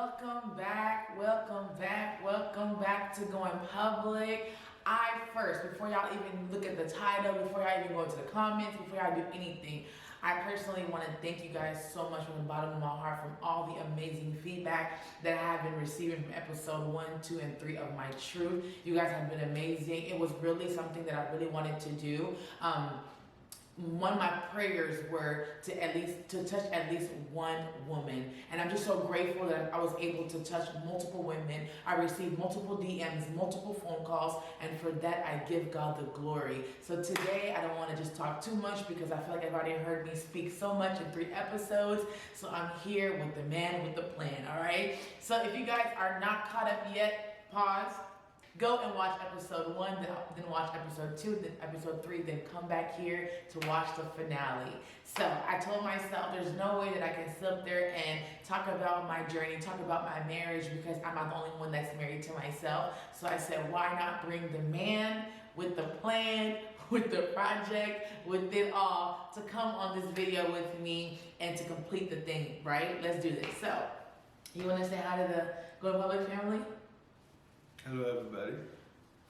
welcome back, welcome back, welcome back to Going Public. Before y'all even look at the title, before y'all even go into the comments, before y'all do anything, I personally want to thank you guys so much from the bottom of my heart from all the amazing feedback that I have been receiving from episode 1, 2, and 3 of My Truth. You guys have been amazing. It was really something that I really wanted to do. One of my prayers were to touch at least one woman, and I'm just so grateful that I was able to touch multiple women. I received multiple DMs, multiple phone calls, and for that I give God the glory. So today I don't want to just talk too much because I feel like everybody heard me speak so much in 3 episodes. So I'm here with the man with the plan. All right, so if you guys are not caught up yet, pause, go and watch episode 1, then watch episode 2, then episode 3, then come back here to watch the finale. So I told myself there's no way that I can sit up there and talk about my journey, talk about my marriage, because I'm not the only one that's married to myself. So I said, why not bring the man with the plan, with the project, with it all, to come on this video with me and to complete the thing, right? Let's do this. So, you want to say hi to the Go Public family? Hello everybody.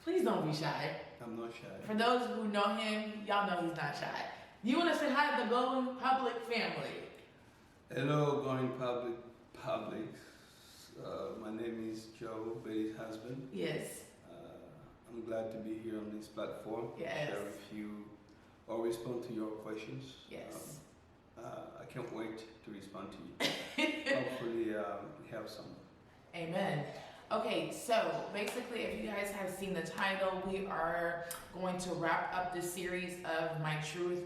Please don't be shy. I'm not shy. For those who know him, y'all know he's not shy. You want to say hi to the Going Public family? Hello Going Public. My name is Joe, Betty's husband. Yes. I'm glad to be here on this platform. Yes. Share with you or respond to your questions. Yes. I can't wait to respond to you. Hopefully we have some. Amen. Okay, so basically, if you guys have seen the title, we are going to wrap up this series of My Truth,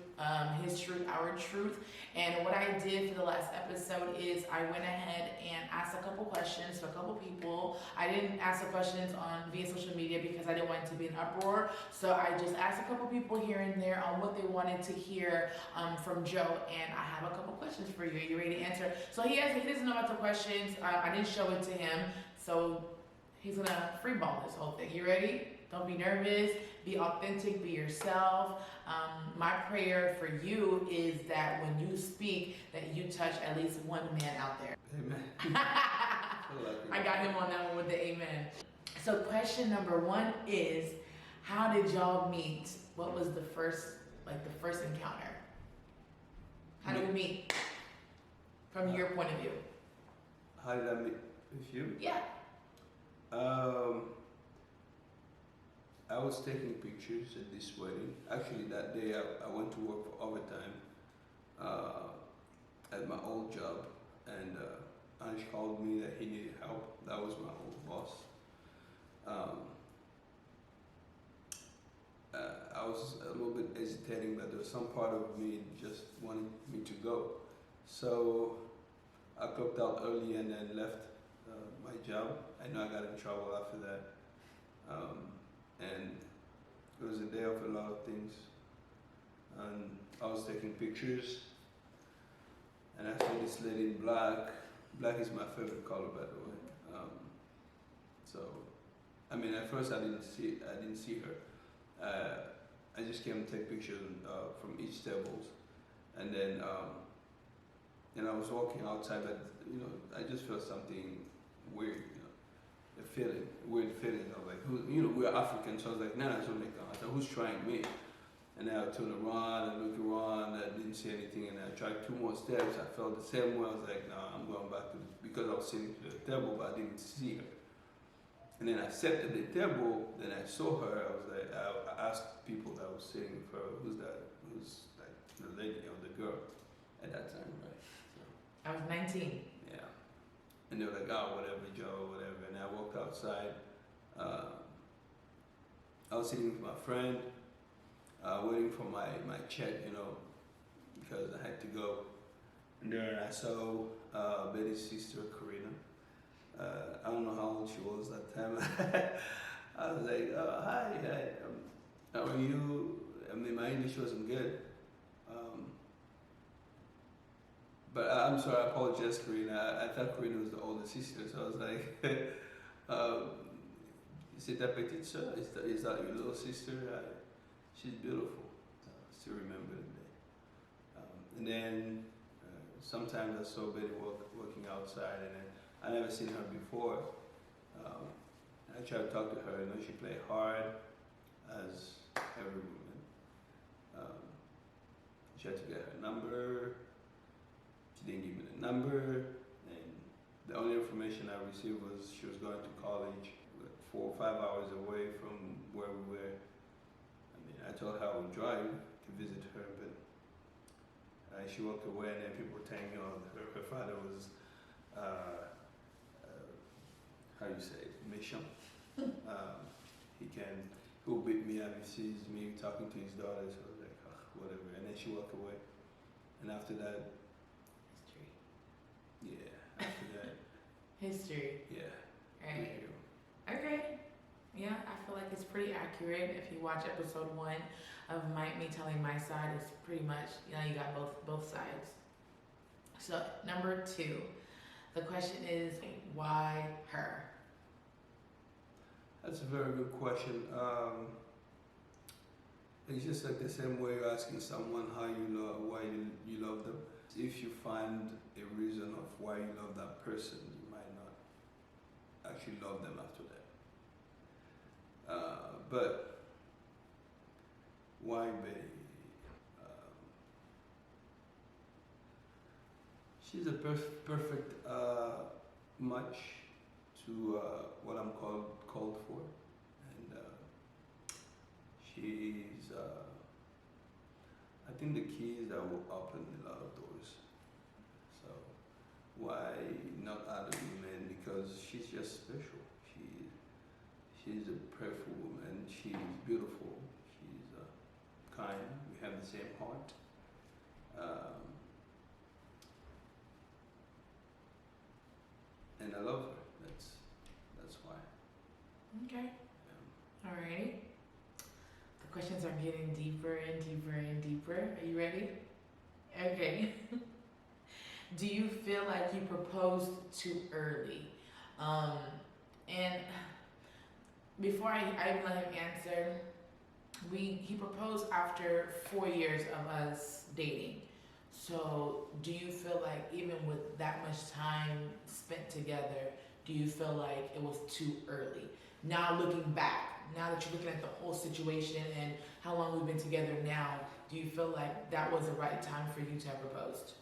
His Truth, Our Truth. And what I did for the last episode is I went ahead and asked a couple questions to a couple people. I didn't ask the questions via social media because I didn't want it to be an uproar. So I just asked a couple people here and there on what they wanted to hear from Joe. And I have a couple questions for you. Are you ready to answer? So he doesn't know about the questions. I didn't show it to him. So he's gonna freeball this whole thing. You ready? Don't be nervous. Be authentic. Be yourself. My prayer for you is that when you speak, that you touch at least one man out there. Amen. I got him on that one with the amen. So question number 1 is, how did y'all meet? What was the first encounter? How did we meet? From your point of view. How did I meet with you? Yeah. I was taking pictures at this wedding. Actually, that day I went to work for overtime at my old job, and Anish called me that he needed help. That was my old boss. I was a little bit hesitating, but there was some part of me just wanted me to go. So I clocked out early and then left my job. I know I got in trouble after that. And it was a day of a lot of things. And I was taking pictures and I saw this lady in black. Black is my favorite color, by the way. So, I mean, at first I didn't see her. I just came to take pictures from each tables. And then I was walking outside, but I just felt something weird, a weird feeling of like, we're African, so I was like, nah, I said, who's trying me? And then I turned around and looked around, I didn't see anything, and I tried 2 more steps, I felt the same way. I was like, nah, I'm going back because I was sitting at the table, but I didn't see her. And then I sat at the table, then I saw her. I was like, I asked people that was sitting with her, who's that? Who's like the lady or the girl at that time, right? So, I was 19. yeah. And they were like, oh, whatever, Joe, whatever. And I walked outside. I was sitting with my friend, waiting for my check, because I had to go. And then I saw Betty's sister, Karina. I don't know how old she was that time. I was like, oh, hi, how are you? I mean, my English wasn't good. But I'm sorry, I apologize, Karina. I thought Karina was the older sister, so I was like, c'est ta petite sœur? Is that your little sister? She's beautiful. I still remember the day. And then sometimes I saw Betty working outside, and then I never seen her before. I tried to talk to her. She played hard, as every woman. Um, I tried to get her number. She didn't give me the number, and the only information I received was she was going to college, 4 or 5 hours away from where we were. I told her I would drive to visit her, but she walked away, and then people were telling me, her father was, how you say it, méchant. He'll beat me up if he sees me talking to his daughter, so I was like, whatever. And then she walked away. And after that, History. yeah, after that, History. yeah. Right. Okay. Yeah, I feel like it's pretty accurate. If you watch episode 1 of me telling my side, it's pretty much, you got both sides. So number 2, the question is, why her? That's a very good question. It's just like the same way you're asking someone why you love them. If you find a reason of why you love that person, you might not actually love them after that. But why Betty? She's a perfect match to what I'm called for, and she's. I think the key is that will open a lot of doors. So why not other women? Because she's just special. She's a prayerful woman. She's beautiful. She's kind. We have the same heart. And I love her. That's why. Okay. Yeah. Alrighty. The questions are getting deeper and deeper and deeper. Are you ready? Okay. Do you feel like you proposed too early? And before I even let him answer, he proposed after 4 years of us dating. So do you feel like even with that much time spent together, do you feel like it was too early? Now looking back, now that you're looking at the whole situation and how long we've been together now, do you feel like that was the right time for you to have proposed?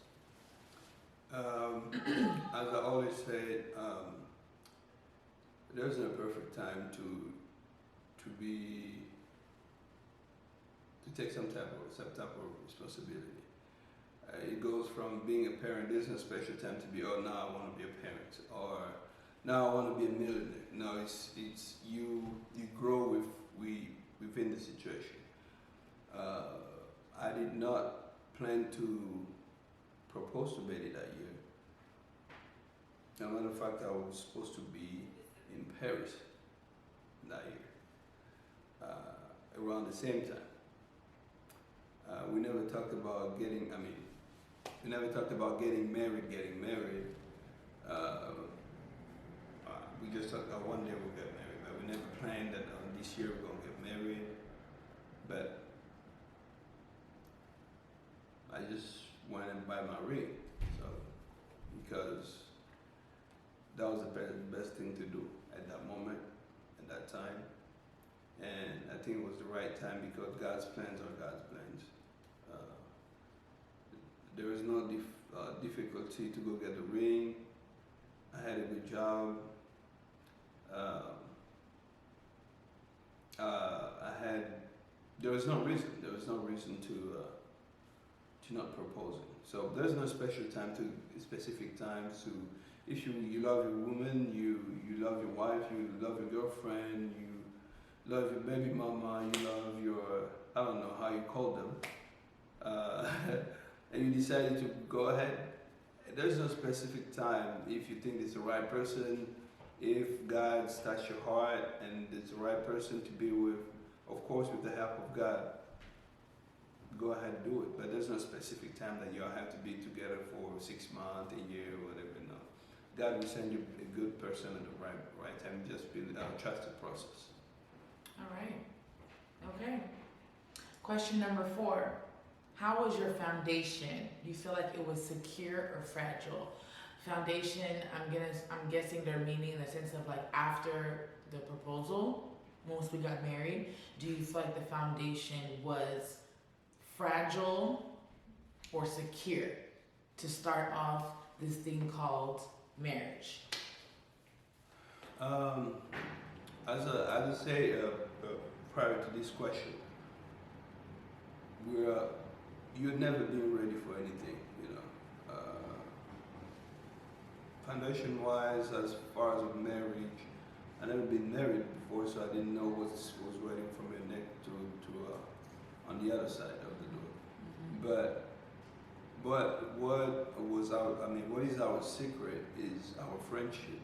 As I always say, there's no perfect time to take some type of responsibility. It goes from being a parent. There's no special time to be. Oh, now I want to be a parent, or now I want to be a millionaire. No, it's you grow within the situation. I did not plan to propose to Betty that year. As a matter of fact, I was supposed to be in Paris that year, around the same time. We never talked about getting married. We just thought that one day we'll get married, but we never planned that this year we're gonna get married. But I just went and buy my ring, so because that was the best thing to do at that moment, at that time, and I think it was the right time because God's plans are God's plans. There was no difficulty to go get the ring. I had a good job. There was no reason to not proposing. So there's no specific times to. If you love your woman, you love your wife, you love your girlfriend, you love your baby mama, you love your, I don't know how you call them, and you decided to go ahead. There's no specific time. If you think it's the right person, if God touched your heart and it's the right person to be with, of course with the help of God, go ahead and do it. But there's no specific time that you all have to be together for 6 months, a year, whatever. No, God will send you a good person at the right time. Just trust the process. All right. Okay. Question number 4. How was your foundation? Do you feel like it was secure or fragile? Foundation, I'm guessing they're meaning in the sense of like after the proposal, once we got married, do you feel like the foundation was fragile or secure to start off this thing called marriage? As I say, prior to this question, you've never been ready for anything, you know. Foundation wise, as far as marriage, I never been married before, so I didn't know what was waiting from your neck to on the other side of the door. But what is our secret is our friendship.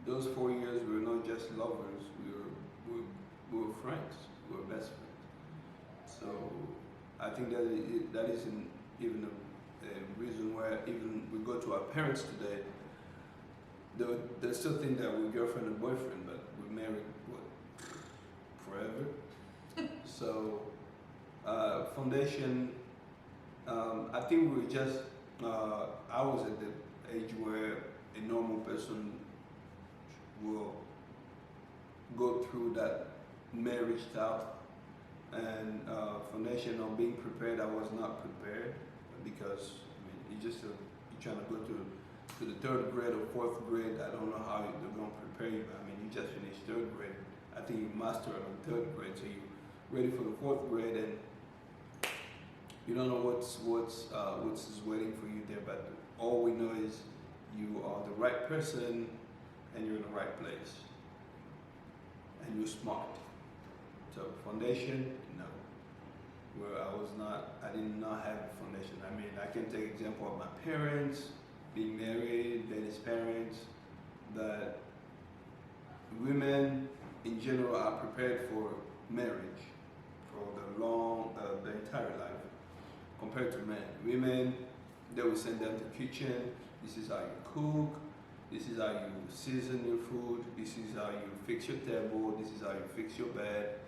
Those 4 years we were not just lovers, we were friends, we were best friends. So I think that isn't even a reason why even we go to our parents today, they still think that we're girlfriend and boyfriend, but we're married, what, forever? So, foundation, I think we were just, I was at the age where a normal person will go through that marriage stuff, and foundation of being prepared, I was not prepared because I mean, you're trying to go to the third grade or fourth grade. I don't know how they're going to prepare you, but I mean, you just finished third grade. I think you mastered on third grade, so you're ready for the fourth grade, and you don't know what's waiting for you there. But all we know is you are the right person, and you're in the right place, and you're smart. So foundation, no. Where I did not have a foundation. I mean, I can take example of my parents, being married, Dennis' parents, that women in general are prepared for marriage for the entire life compared to men. Women, they will send them to the kitchen. This is how you cook. This is how you season your food. This is how you fix your table. This is how you fix your bed.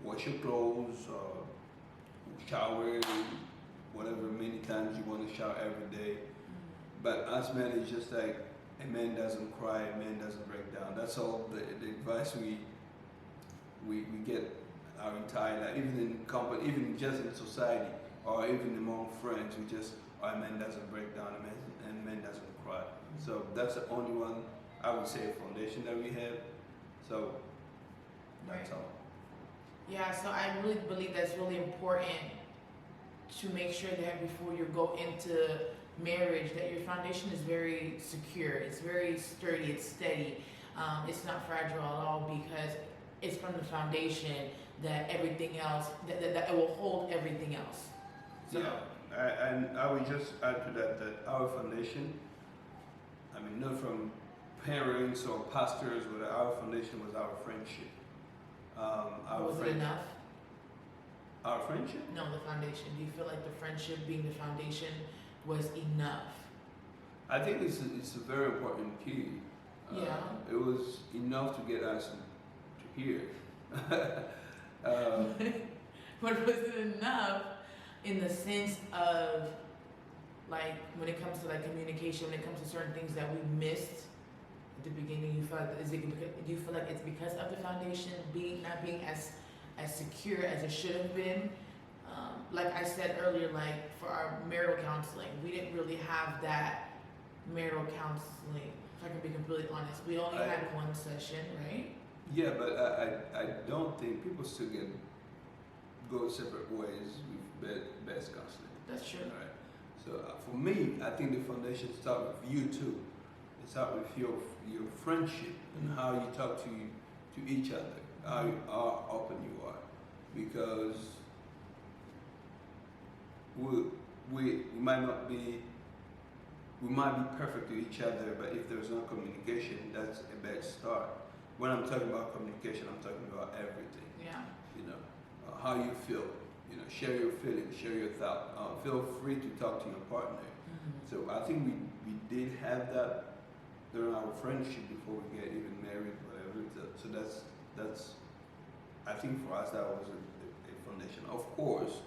Wash your clothes, shower, whatever, many times you want to shower every day. But us men, it's just like a man doesn't cry, a man doesn't break down. That's all the advice we get our entire life, even in company, even just in society, or even among friends. We just, a man doesn't break down, and man doesn't cry. So that's the only one I would say foundation that we have. So that's all. Yeah, so I really believe that's really important to make sure that before you go into marriage, that your foundation is very secure, it's very sturdy, it's steady, it's not fragile at all, because it's from the foundation that everything else, that it will hold everything else. So, yeah, and I would just add to that our foundation, I mean, not from parents or pastors, but our foundation was our friendship. Was it enough? Our friendship? No, the foundation. Do you feel like the friendship being the foundation was enough? I think it's a very important key. Yeah. It was enough to get us to here. But was it enough in the sense of, like, when it comes to like communication, when it comes to certain things that we missed at the beginning, you feel like, do you feel like it's because of the foundation not being as secure as it should have been? Like I said earlier, like for our marital counseling, we didn't really have that marital counseling. If I can be completely honest, we only had one session, right? Yeah, but I don't think people still go separate ways with best counseling. That's true. Right. So for me, I think the foundation starts with you too. It starts with your friendship and how you talk to each other, how open you are, because we might be perfect to each other, but if there's no communication, that's a bad start. When I'm talking about communication, I'm talking about everything. Yeah. You know, how you feel. You know, share your feelings, share your thoughts. Feel free to talk to your partner. So I think we did have that during our friendship before we get even married, whatever. So that's I think for us that was a foundation. Of course,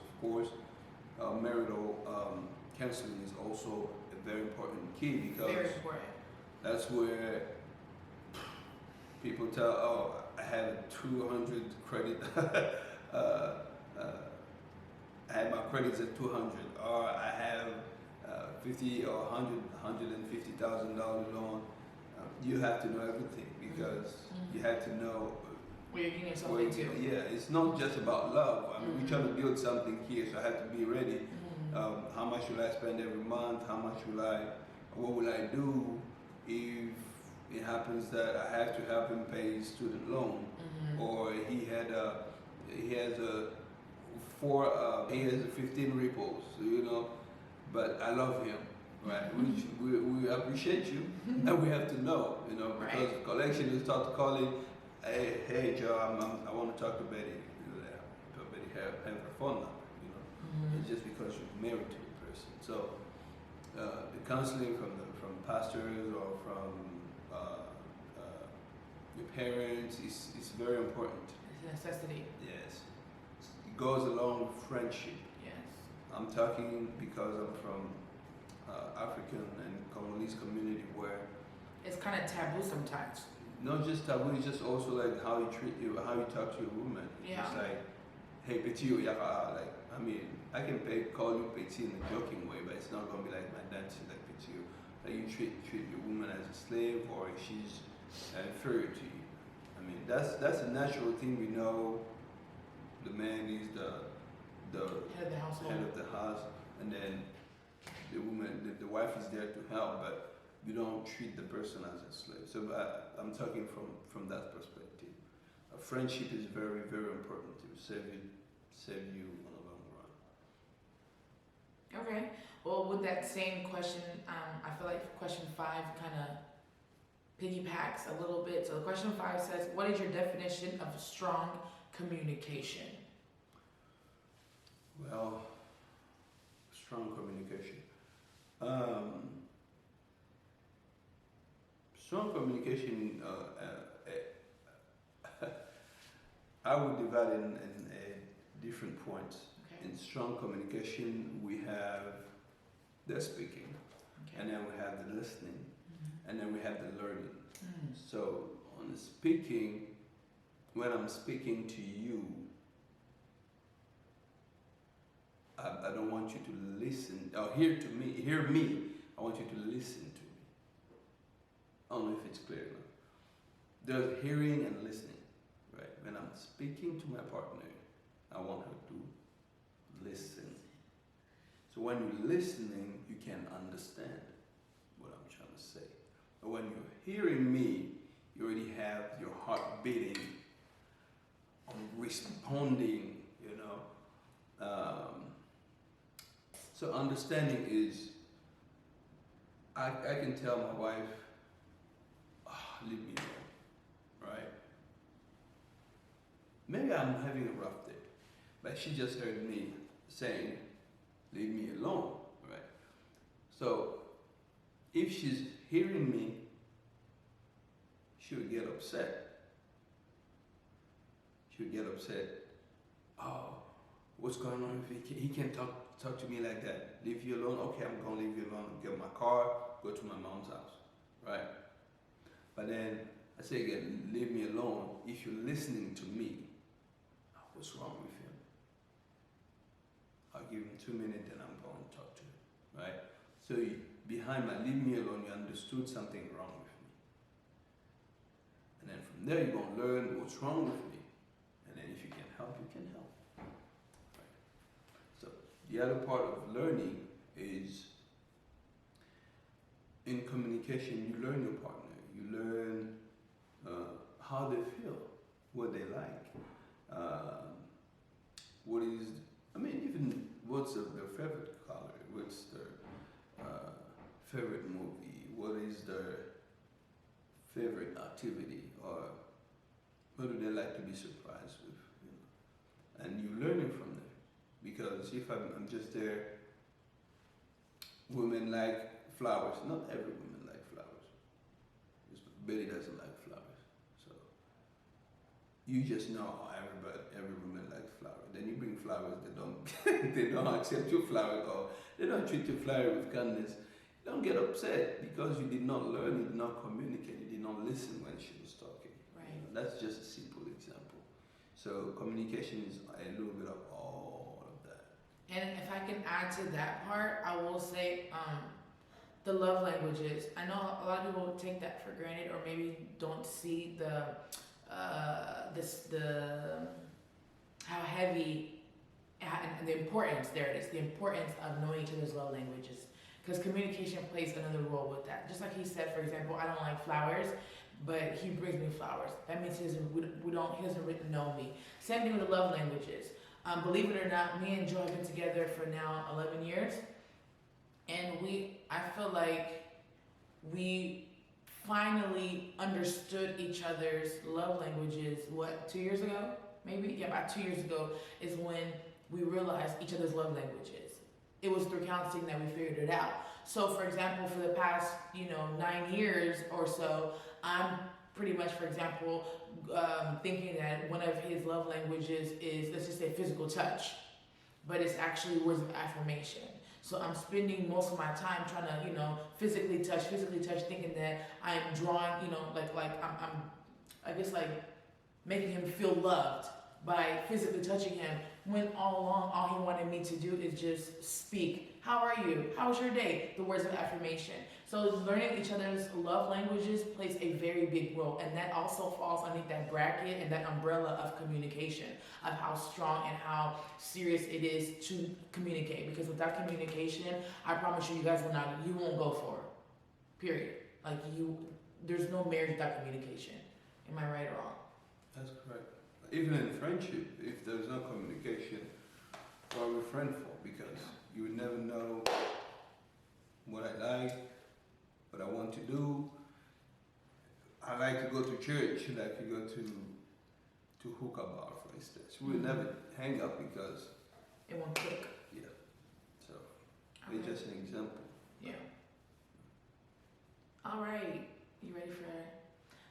marital counseling is also a very important key because Very important. that's where people tell, oh, I have a 200 credit. I have my credits at 200, or I have 50 or 100, $150,000 loan. You have to know everything because you have to know Where you're getting yourself where, into. yeah, it's not just about love. I mean, we're trying to build something here, so I have to be ready. How much will I spend every month? What will I do if it happens that I have to help him pay his student loan, or he has a 15 repos, but I love him, right? Which we appreciate you, and we have to know, because Right. collection will start calling, hey Joe, I want to talk to Betty. Betty have her phone number, It's just because you're married to the person. So the counseling from pastors or from your parents is very important. It's a necessity. Yes, it goes along with friendship. Yes. I'm talking because I'm from African and Congolese community where It's kind of taboo sometimes. not just taboo, it's just also like how you talk to your woman. Yeah. It's like, hey, petit, like, I mean, I can call you petit in a joking way, but it's not gonna be like my dad said, like petit. Like you treat your woman as a slave, or she's inferior to you. I mean, that's a natural thing. We know the man is the Head of the household. head of the house, and then the woman, the wife is there to help, but you don't treat the person as a slave. So I'm talking from that perspective. Friendship is very, very important to save you on the long run. Okay. Well, with that same question, I feel like question 5 kind of piggybacks a little bit. So question 5 says, what is your definition of strong communication? Well, strong communication. Strong communication, I would divide in different points. Okay. In strong communication, we have the speaking, Okay. and then we have the listening, and then we have the learning. Mm. So on the speaking, when I'm speaking to you, I don't want you to listen or hear me. I want you to listen to me. I don't know if it's clear enough. There's hearing and listening, right? When I'm speaking to my partner, I want her to listen. So when you're listening, you can understand what I'm trying to say. But when you're hearing me, you already have your heart beating, responding, So understanding is, I can tell my wife, leave me alone, right? Maybe I'm having a rough day, but she just heard me saying, leave me alone, right? So if she's hearing me, she would get upset. She would get upset. Oh, what's going on? If he can't talk to me like that. Leave you alone? Okay, I'm gonna leave you alone. Get my car, go to my mom's house, right? But then I say again, leave me alone. If you're listening to me, what's wrong with him? I'll give him 2 minutes and I'm going to talk to him, right? So behind my leave me alone, you understood something wrong with me. And then from there, you're going to learn what's wrong with me. And then if you can help, you can help. Right? So the other part of learning is in communication, you learn your partner. You learn how they feel, what they like, even what's their favorite color, what's their favorite movie, what is their favorite activity, or what do they like to be surprised with, and you learn it from there. Because if I'm just there, women like flowers. Not every woman like flowers. Betty doesn't like flowers, so you just know every woman likes flowers. Then you bring flowers, they don't they don't accept your flowers, or They don't treat you flattery with kindness. Don't get upset because you did not learn, you did not communicate, you did not listen when she was talking. Right. You know, that's just a simple example. So communication is a little bit of all of that. And if I can add to that part, I will say the love languages. I know a lot of people take that for granted, or maybe don't see the how heavy and the importance. There it is, the importance of knowing each other's love languages, because communication plays another role with that. Just like he said, for example, I don't like flowers, but he brings me flowers. That means he doesn't really know me. Same thing with the love languages. Believe it or not, me and Joe have been together for now 11 years, and I feel like we finally understood each other's love languages. What, 2 years ago? Maybe, yeah, about 2 years ago is when we realized each other's love languages. It was through counseling that we figured it out. So, for example, for the past 9 years or so, I'm pretty much, for example, thinking that one of his love languages is, let's just say, physical touch, but it's actually words of affirmation. So I'm spending most of my time trying to, physically touch, thinking that I'm drawing, I'm I guess like making him feel loved by physically touching him, when all along, all he wanted me to do is just speak. How are you? How was your day? The words of affirmation. So learning each other's love languages plays a very big role, and that also falls underneath that bracket and that umbrella of communication, of how strong and how serious it is to communicate. Because without communication, I promise you, you won't go for it. Period. There's no marriage without communication. Am I right or wrong? That's correct. Even in friendship, if there's no communication, what are we friends for? Because you would never know what I like, what I want to do. I like to go to church, I like to go to hookah bar, for instance. We would never hang out because it won't click. Yeah. So it's just an example. Yeah. All right. You ready for it?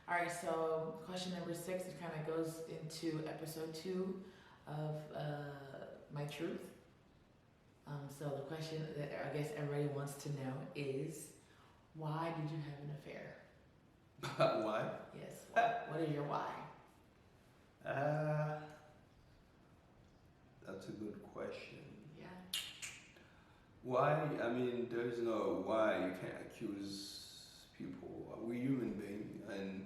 All right. So question number 6, it kind of goes into episode 2 of My Truth. So the question that I guess everybody wants to know is, why did you have an affair? Why? Yes. What is your why? That's a good question. Yeah. Why? I mean, there's no why. You can't accuse people. We're human beings, and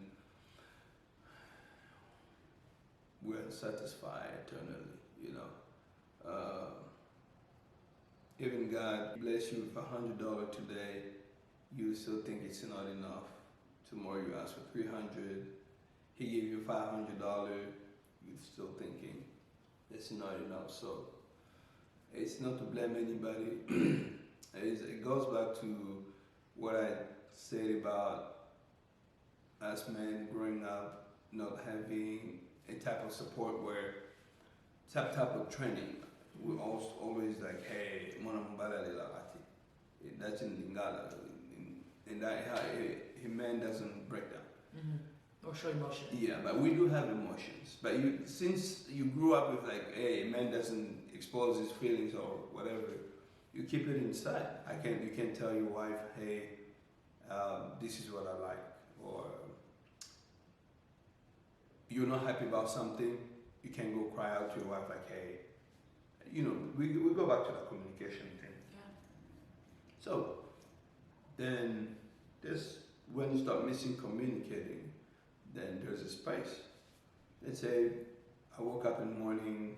we're unsatisfied eternally, Even God bless you with $100 today, you still think it's not enough. Tomorrow you ask for $300. He gave you $500. You're still thinking it's not enough. So it's not to blame anybody. It goes back to what I said about us men growing up, not having a type of support where type of training. We're always like, hey, that's in Lingala. And that a man doesn't break down. Mm-hmm. Or show emotion. Yeah, but we do have emotions. But since you grew up with like, hey, a man doesn't expose his feelings or whatever, you keep it inside. You can't tell your wife, hey, this is what I like, or you're not happy about something, you can't go cry out to your wife like, hey, we go back to the communication thing. Yeah. So then when you start missing communicating, then there's a space. Let's say I woke up in the morning,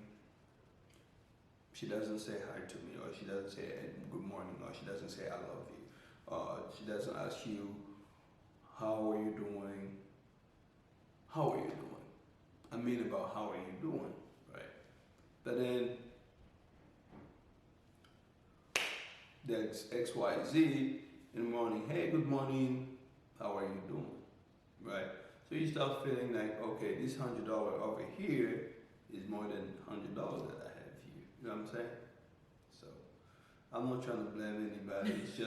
she doesn't say hi to me, or she doesn't say good morning, or she doesn't say I love you, or she doesn't ask you, how are you doing? How are you doing? I mean about how are you doing, right? But then that's XYZ in the morning, hey, good morning, how are you doing, right? So you start feeling like, okay, this $100 over here is more than $100 that I have here. You know what I'm saying? So I'm not trying to blame anybody. It's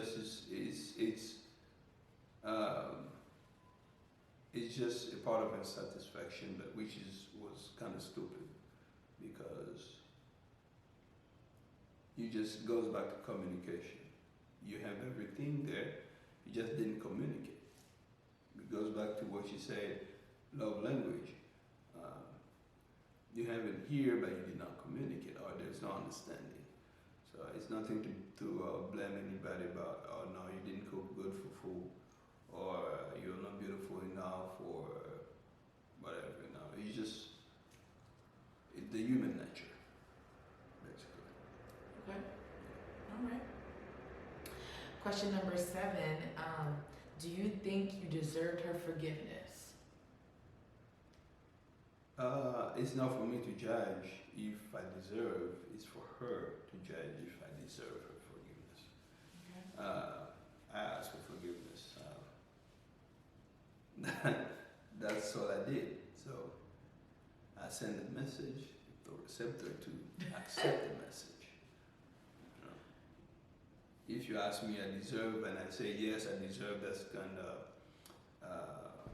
just a part of insatisfaction, but was kind of stupid, because it just goes back to communication. You have everything there, you just didn't communicate. It goes back to what you said, love language. You have it here, but you did not communicate, or there's no understanding. So it's nothing to blame anybody about, oh no, you didn't cook good for food, or you're not beautiful enough, or whatever. No, it's just the human nature, basically. Okay. All right. Question number 7. Do you think you deserved her forgiveness? It's not for me to judge if I deserve. It's for her to judge if I deserve her forgiveness. Okay. I asked for forgiveness. That's all I did. So I sent a message to the receptor to accept the message. You know, if you ask me, I deserve, and I say yes, I deserve, that's kind of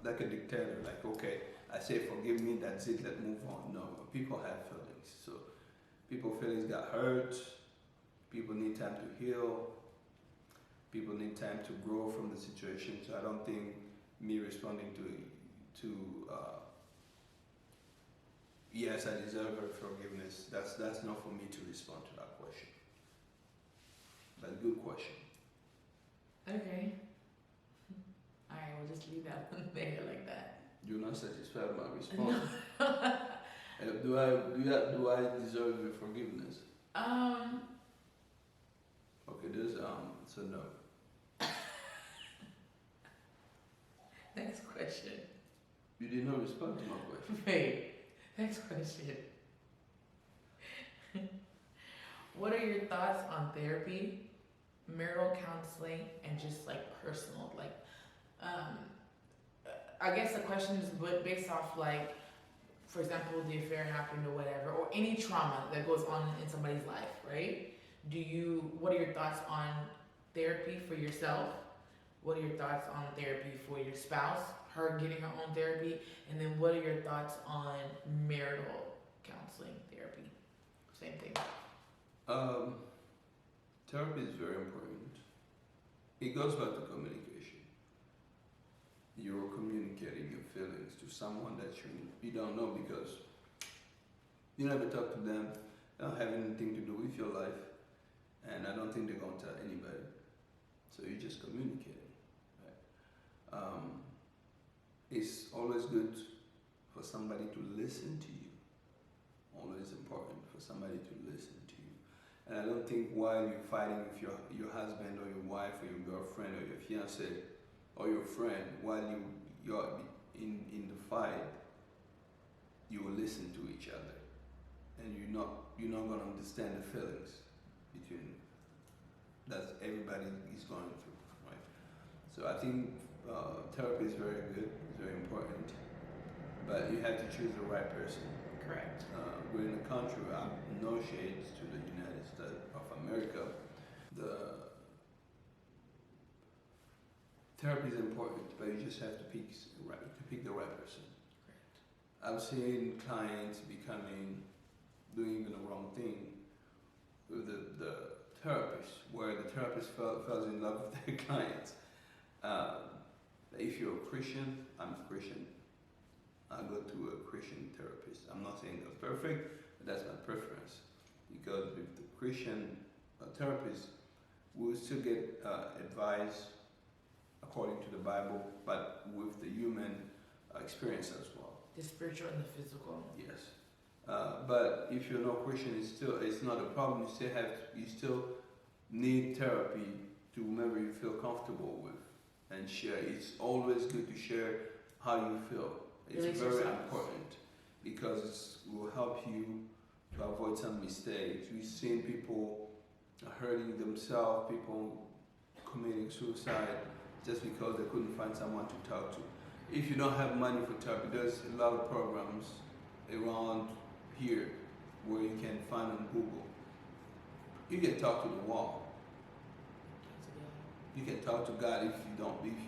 like a dictator. Like, okay, I say forgive me, that's it, let's move on. No, people have feelings. So people's feelings got hurt. People need time to heal. People need time to grow from the situation. So I don't think me responding to yes, I deserve her forgiveness. That's not for me to respond to that question. But good question. Okay. All right, we'll just leave that one there like that. You're not satisfied with my response. Do I deserve your forgiveness? Okay, there's so no. Next question. You did not respond to my question. Wait. Next question. What are your thoughts on therapy, marital counseling, and just like personal, like, I guess the question is based off like, for example, the affair happened or whatever, or any trauma that goes on in somebody's life, right? What are your thoughts on therapy for yourself? What are your thoughts on therapy for your spouse, her getting her own therapy? And then what are your thoughts on marital counseling therapy? Same thing. Therapy is very important. It goes back to communication. You're communicating your feelings to someone that you don't know because you never talk to them, they don't have anything to do with your life, and I don't think they're going to tell anybody. So you're just communicating. Right? It's always good for somebody to listen to you. Always important for somebody to listen to you. And I don't think while you're fighting with your husband or your wife or your girlfriend or your fiance or your friend, while you're in the fight, you will listen to each other, and you're not gonna understand the feelings between that everybody is going through, right? So I think therapy is very good, it's very important, but you have to choose the right person. Correct. We're in a country, no shades to the United States of America. The therapy is important, but you just have to pick the right person. Correct. I've seen clients doing even the wrong thing with the therapist, where the therapist falls in love with their clients. If you're a Christian, I'm a Christian. I go to a Christian therapist. I'm not saying that's perfect, but that's my preference. Because with the Christian therapist, we will still get advice according to the Bible, but with the human experience as well. The spiritual and the physical. Yes. But if you're not Christian, it's not a problem. You still need therapy to whomever you feel comfortable with and share. It's always good to share how you feel. It's very important because it will help you to avoid some mistakes. We've seen people hurting themselves, people committing suicide just because they couldn't find someone to talk to. If you don't have money for therapy, there's a lot of programs around here where you can find on Google. You can talk to the wall. You can talk to God if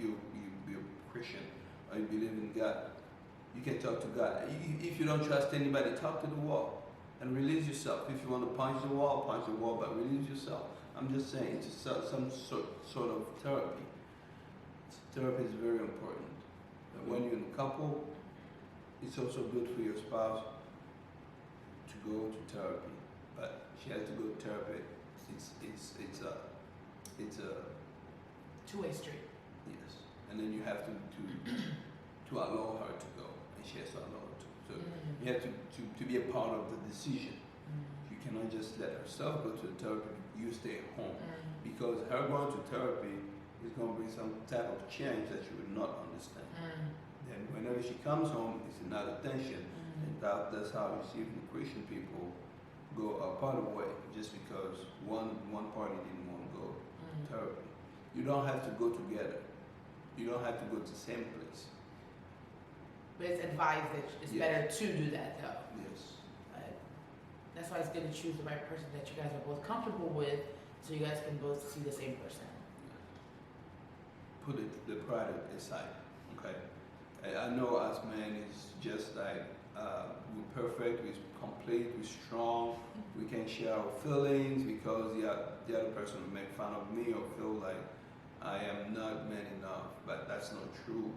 you're a Christian or you believe in God. You can talk to God. If you don't trust anybody, talk to the wall. and release yourself. If you want to punch the wall, but release yourself. I'm just saying, it's some sort of therapy. Therapy is very important. And when you're in a couple, it's also good for your spouse to go to therapy. But she has to go to therapy. It's a two-way street. yes. And then you have to allow her to go, and she has to allow her to. So you have to be a part of the decision. You cannot just let herself go to the therapy. You stay at home because her going to therapy is going to bring some type of change that you will not understand. Then whenever she comes home, it's another tension, and that's how you see the Christian people go a part of the way just because one party didn't want to go to therapy. You don't have to go together. You don't have to go to the same place. But it's advised that it's Yes. better to do that though. Yes. But that's why it's good to choose the right person that you guys are both comfortable with, so you guys can both see the same person. Put the pride aside, okay? I know as men is just like we're perfect, we're complete, we're strong, we can share our feelings because the other person will make fun of me or feel like I am not man enough, but that's not true.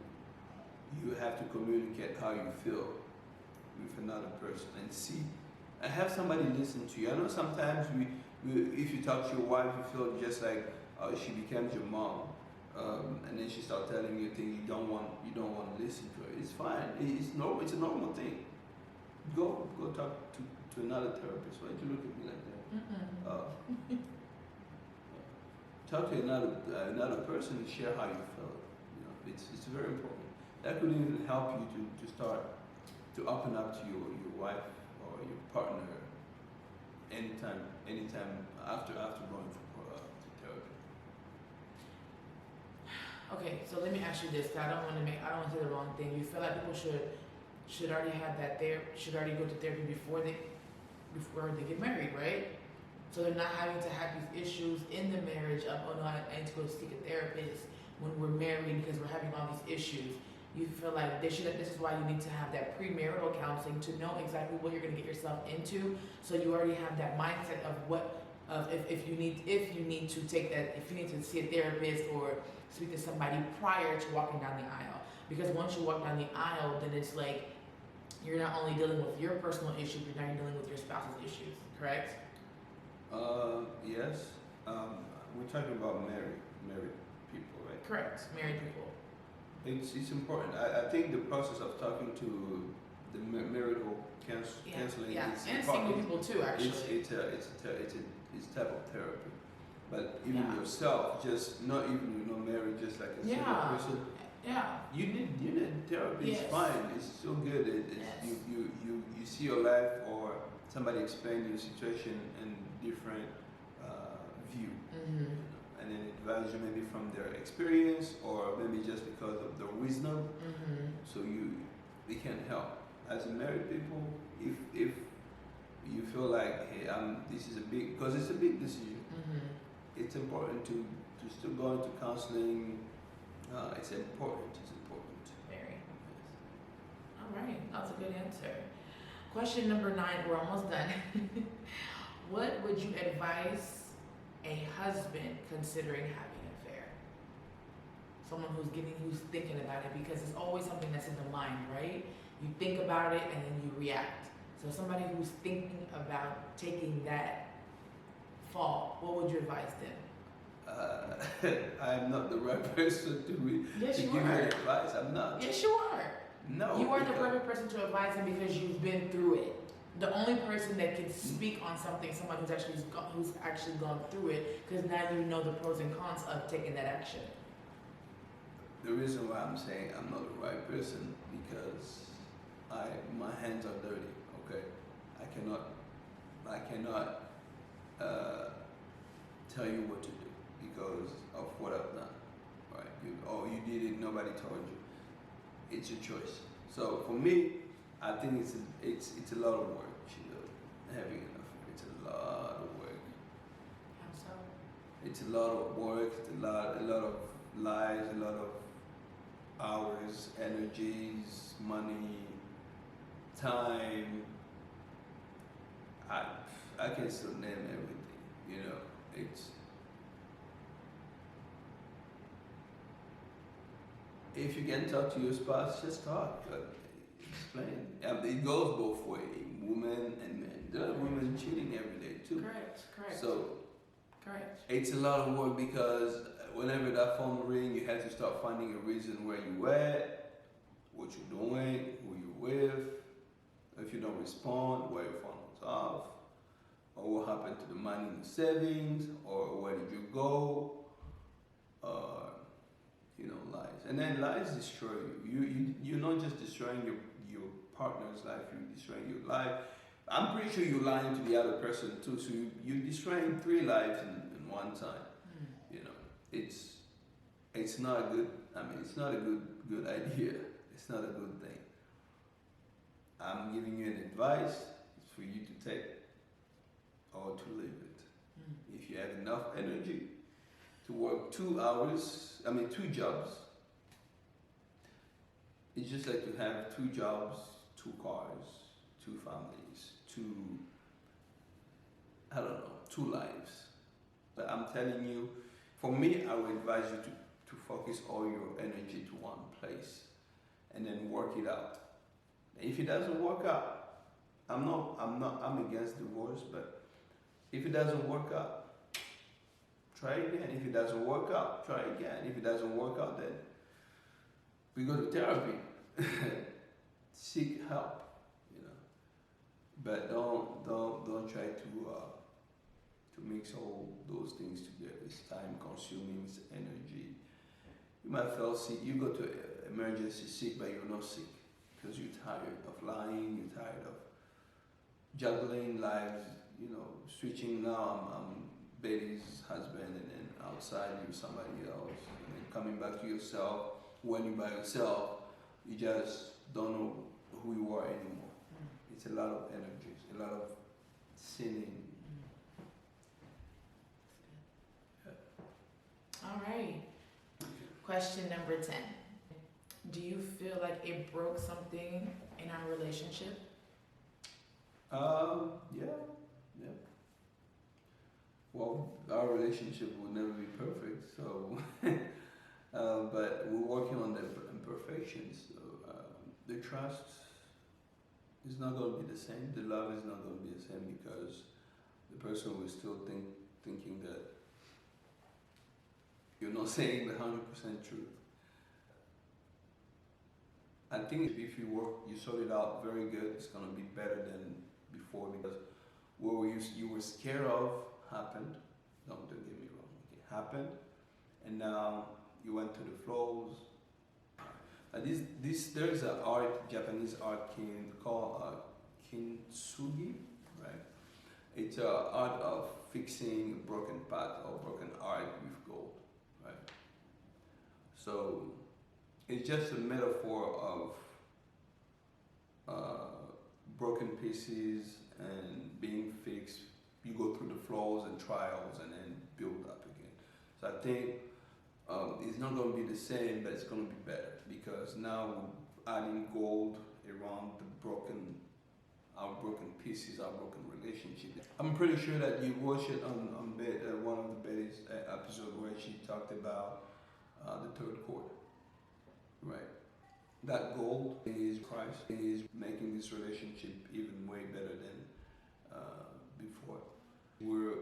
You have to communicate how you feel with another person and see, and have somebody listen to you. I know sometimes we if you talk to your wife, you feel just like she becomes your mom. And then she starts telling you things you don't want to listen to her. It's fine. It's normal. It's a normal thing. Go talk to another therapist. Why do you look at me like that? Talk to another person and share how you feel. You know, it's very important. That could even help you to start to open up to your wife or your partner anytime after going to therapy. Okay, so let me ask you this, 'cause I don't want to say the wrong thing. You feel like people should already have that there, should already go to therapy before they get married, right? So they're not having to have these issues in the marriage of, oh no, I need to go seek a therapist when we're married because we're having all these issues. You feel like this is why you need to have that premarital counseling to know exactly what you're going to get yourself into, so you already have that mindset of if you need to take that, if you need to see a therapist or speak to somebody prior to walking down the aisle. Because once you walk down the aisle, then it's like you're not only dealing with your personal issues, you're now dealing with your spouse's issues, correct? Yes. We're talking about married people, right? Correct, married people. It's important. I think the process of talking to the marital counseling Yeah, is and single important. people too, actually. It's type of therapy. But even Yeah. yourself, just not even married, just like a single Yeah. person. Yeah. You need therapy. Yes. It's fine. It's so good. Yes. You see your life or somebody explain your situation in different view, and then advise you maybe from their experience or maybe just because of their wisdom. So they can help. As a married people, if you feel like, hey, this is because it's a big decision. It's important to still go into counseling. It's important. Very. All right, that's a good answer. Question number 9, we're almost done. What would you advise a husband considering having an affair? Someone who's thinking about it, because it's always something that's in the mind, right? You think about it and then you react. So somebody who's thinking about taking that fall, what would you advise them? I'm not the right person to Yes, give you you are. advice. I'm not. Yes, you are. No. You are the perfect person to advise them because you've been through it. The only person that can speak on something, someone who's actually gone through it, because now you know the pros and cons of taking that action. The reason why I'm saying I'm not the right person because my hands are dirty. Okay, I cannot tell you what to do because of what I've done. Right? You did it. Nobody told you. It's your choice. So for me, I think it's a lot of work. Having enough. It's a lot of work. How so? It's a lot of work. It's a lot of lives. A lot of hours, energies, money, time. I can still name everything. You know, it's if you can talk to your spouse, just talk. Explain. It goes both ways, women and men. There are women cheating every day too. Correct. So Correct. it's a lot of work because whenever that phone ring, you have to start finding a reason where you at, what you're doing, who you're with. If you don't respond, where your phone was off, or what happened to the money in the savings, or where did you go, lies. And then lies destroy you. You're not just destroying your partner's life, you're destroying your life. I'm pretty sure you're lying to the other person too, so you're destroying 3 lives in one time. You know, it's not a good. I mean, it's not a good idea. It's not a good thing. I'm giving you an advice. It's for you to take or to leave it. If you have enough energy to work 2 jobs. It's just like to have 2 jobs, 2 cars, 2 families, 2 lives. But I'm telling you, for me, I would advise you to focus all your energy to one place and then work it out. If it doesn't work out, I'm against divorce, but if it doesn't work out, try again. If it doesn't work out, try again. If it doesn't work out, then we go to therapy. Seek help, But don't try to mix all those things together. It's time consuming, it's energy. You might feel sick. You go to emergency sick, but you're not sick because you're tired of lying. You're tired of juggling lives. Switching now. I'm Betty's husband, and then outside you're somebody else, and then coming back to yourself. When you're by yourself, you just don't know who you are anymore. It's a lot of energy, a lot of sinning. All right. Question number 10. Do you feel like it broke something in our relationship? Yeah. Well, our relationship will never be perfect, so but we're working on the imperfections. So the trust is not going to be the same. The love is not going to be the same because the person will still thinking that you're not saying the 100% truth. I think if you sort it out very good, it's going to be better than before because what you were scared of happened. Don't get me wrong. It happened, and now you went to the flows. There's an Japanese art called kintsugi, right? It's an art of fixing a broken pot or broken art with gold, right? So it's just a metaphor of broken pieces and being fixed. You go through the flaws and trials and then build up again. So I think it's not going to be the same, but it's going to be better because now we're adding gold around our broken pieces, our broken relationship. I'm pretty sure that you watched it on one of the Betty's episode where she talked about the 3rd chord, right? That gold is Christ is making this relationship even way better than before. We're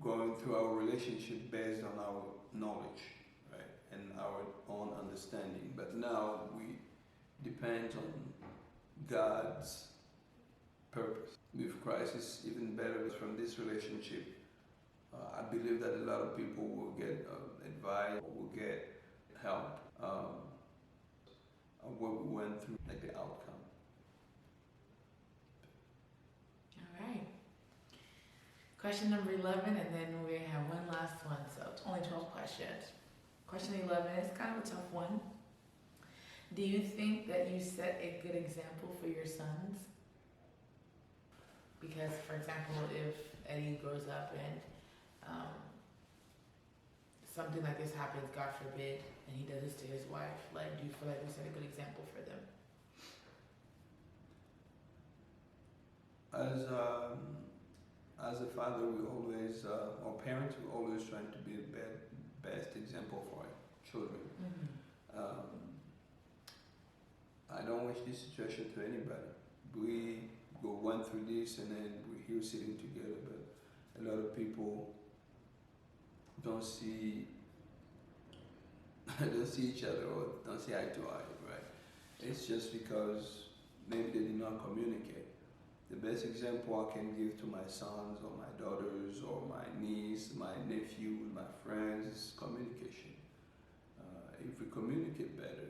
going through our relationship based on our knowledge, right, and our own understanding. But now we depend on God's purpose. With Christ, it's even better from this relationship. I believe that a lot of people will get advice, or will get help on what we went through, like the outcome. All right. Question number 11, and then we have one last one, so it's only 12 questions. Question 11 is kind of a tough one. Do you think that you set a good example for your sons? Because, for example, if Eddie grows up and something like this happens, God forbid, and he does this to his wife, like, do you feel like we set a good example for them? as a father, we always, or parents, we're always trying to be the best example for our children. Um, I don't wish this situation to anybody. We went through this and then we're here sitting together, but a lot of people don't see don't see each other or don't see eye to eye, right? It's just because maybe they did not communicate. The best example I can give to my sons or my daughters or my niece, my nephew, my friends is communication. If we communicate better,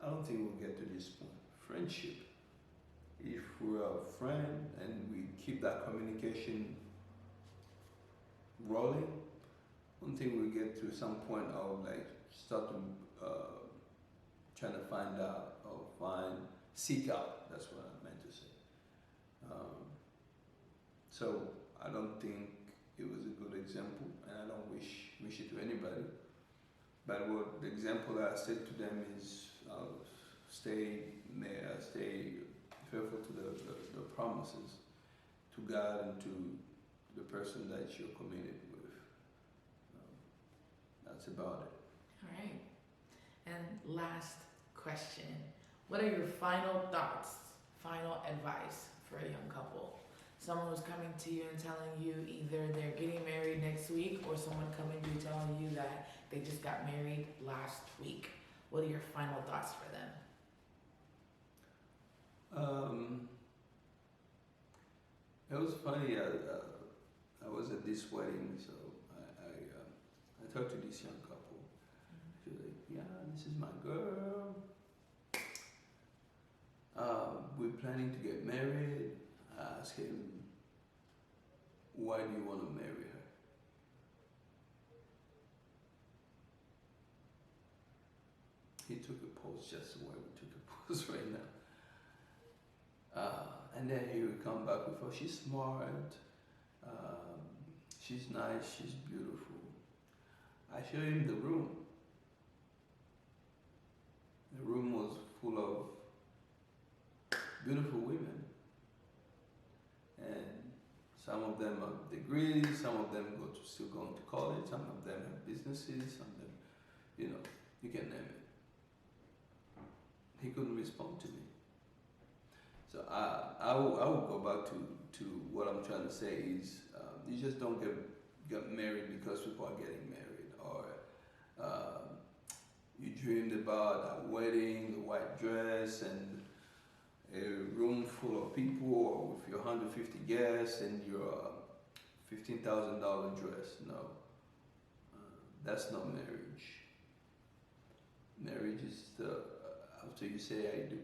I don't think we'll get to this point. Friendship. If we're a friend and we keep that communication rolling, I don't think we'll get to some point of like start to trying to find out or seek out. That's what I meant to say. So I don't think it was a good example, and I don't wish it to anybody. But what the example that I said to them is, stay faithful to the promises to God and to the person that you're committed with. That's about it. All right. And last question. What are your final thoughts, final advice for a young couple? Someone who's coming to you and telling you either they're getting married next week or someone coming to you telling you that they just got married last week. What are your final thoughts for them? It was funny. I was at this wedding, so I talked to this young couple. She was like, "Yeah, this is my girl. We're planning to get married." I asked him, "Why do you want to marry her?" He took a pause just the way we took a pause right now. And then he would come back with, "Oh, she's smart, she's nice, she's beautiful." I showed him the room. The room was full of beautiful women. And some of them have degrees, some of them still going to college, some of them have businesses, some of them, you can name it. He couldn't respond to me. So I will go back to what I'm trying to say is, you just don't get married because people are getting married, or you dreamed about a wedding, the white dress, and a room full of people, or with your 150 guests and your $15,000 dress. No, that's not marriage. Marriage is after you say I do.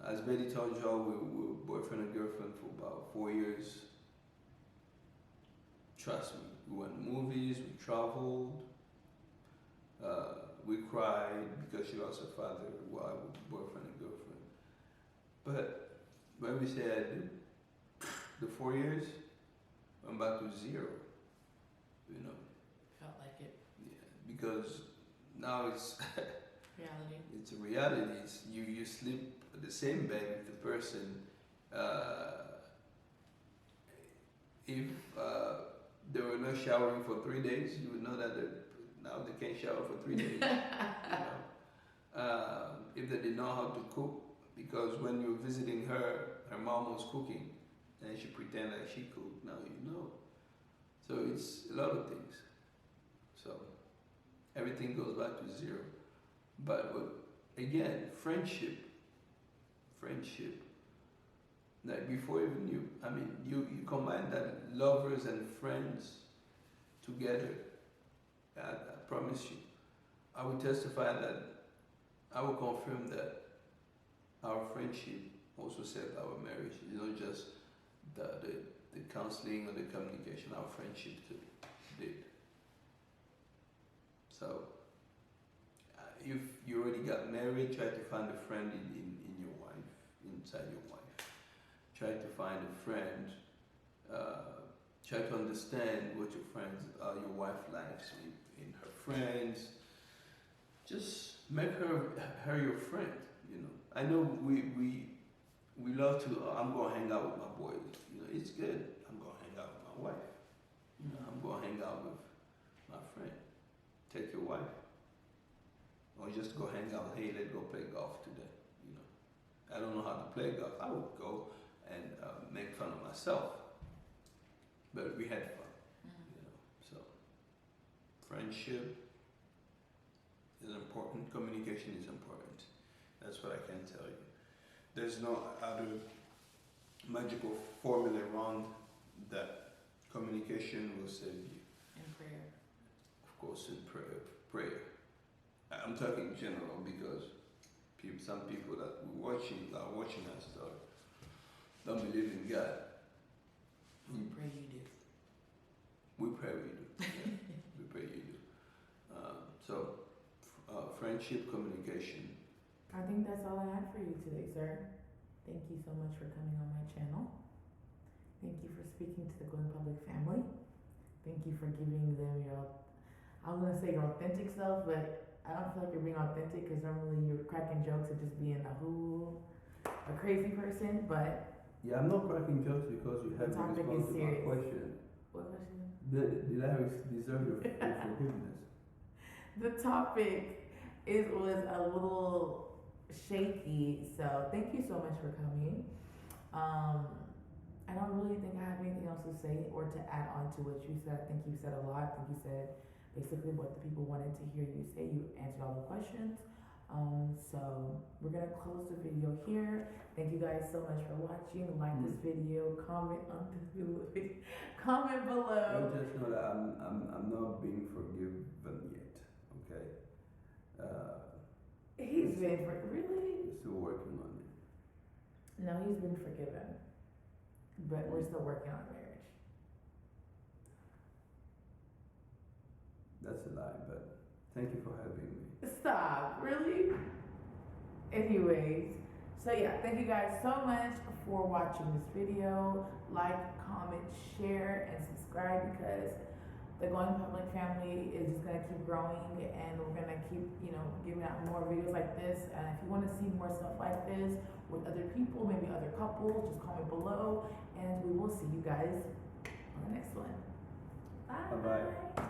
As Betty told Joe, we were boyfriend and girlfriend for about 4 years. Trust me, we went to movies, we traveled, we cried because she lost her father while we were boyfriend and girlfriend. But when we say I do, the 4 years, I'm back to 0. Felt like it. Yeah, because now it's Reality. it's a reality. It's you sleep in the same bed with the person. If they were not showering for 3 days, you would know that now they can't shower for 3 days. If they didn't know how to cook, because when you were visiting her mom was cooking, and she pretended like she cooked. Now you know. So it's a lot of things. So everything goes back to 0. But again, friendship. Like before even you combine that lovers and friends together. I promise you, I will testify that, I will confirm that our friendship also saved our marriage. It's not just the counseling or the communication, our friendship too did. So if you already got married, try to find a friend in your wife, inside your wife. Try to find a friend. Try to understand what your wife likes in her friends. Just make her your friend. I know we love to. I'm gonna hang out with my boys. It's good. I'm gonna hang out with wife. You know, I'm gonna hang out with my friend. Take your wife. Or just go hang out. Hey, let's go play golf today. You know, I don't know how to play golf. I would go and make fun of myself. But we had fun. You know, so friendship is important. Communication is important. That's what I can tell you. There's no other magical formula around that. Communication will save you. And prayer. Of course, in prayer. I'm talking general because some people that are watching us don't believe in God. We pray you do. We pray we do. Yeah, we pray you do. Friendship, communication. I think that's all I had for you today, sir. Thank you so much for coming on my channel. Thank you for speaking to the Going Public family. Thank you for giving them your, I was gonna say your authentic self, but I don't feel like you're being authentic because normally you're cracking jokes and just being a crazy person, but Yeah, I'm not cracking jokes because you have to topic respond is to my serious. question. what question? Did I deserve your forgiveness? The topic was a little shaky, so thank you so much for coming. I don't really think I have anything else to say or to add on to what you said. I think you said a lot. I think you said basically what the people wanted to hear you say. You answered all the questions. So we're gonna close the video here. Thank you guys so much for watching. Like this video, comment on this video, comment below. You just know that I'm not being forgiven yet. Okay. He's been really? Still working on it. No, he's been forgiven, but we're still working on marriage. That's a lie, but thank you for having me. Stop, really? Anyways, so yeah, thank you guys so much for watching this video. Like, comment, share, and subscribe because the Going Public family is just gonna keep growing and we're gonna keep, giving out more videos like this. And if you wanna see more stuff like this with other people, maybe other couples, just comment below and we will see you guys on the next one. Bye. Bye-bye.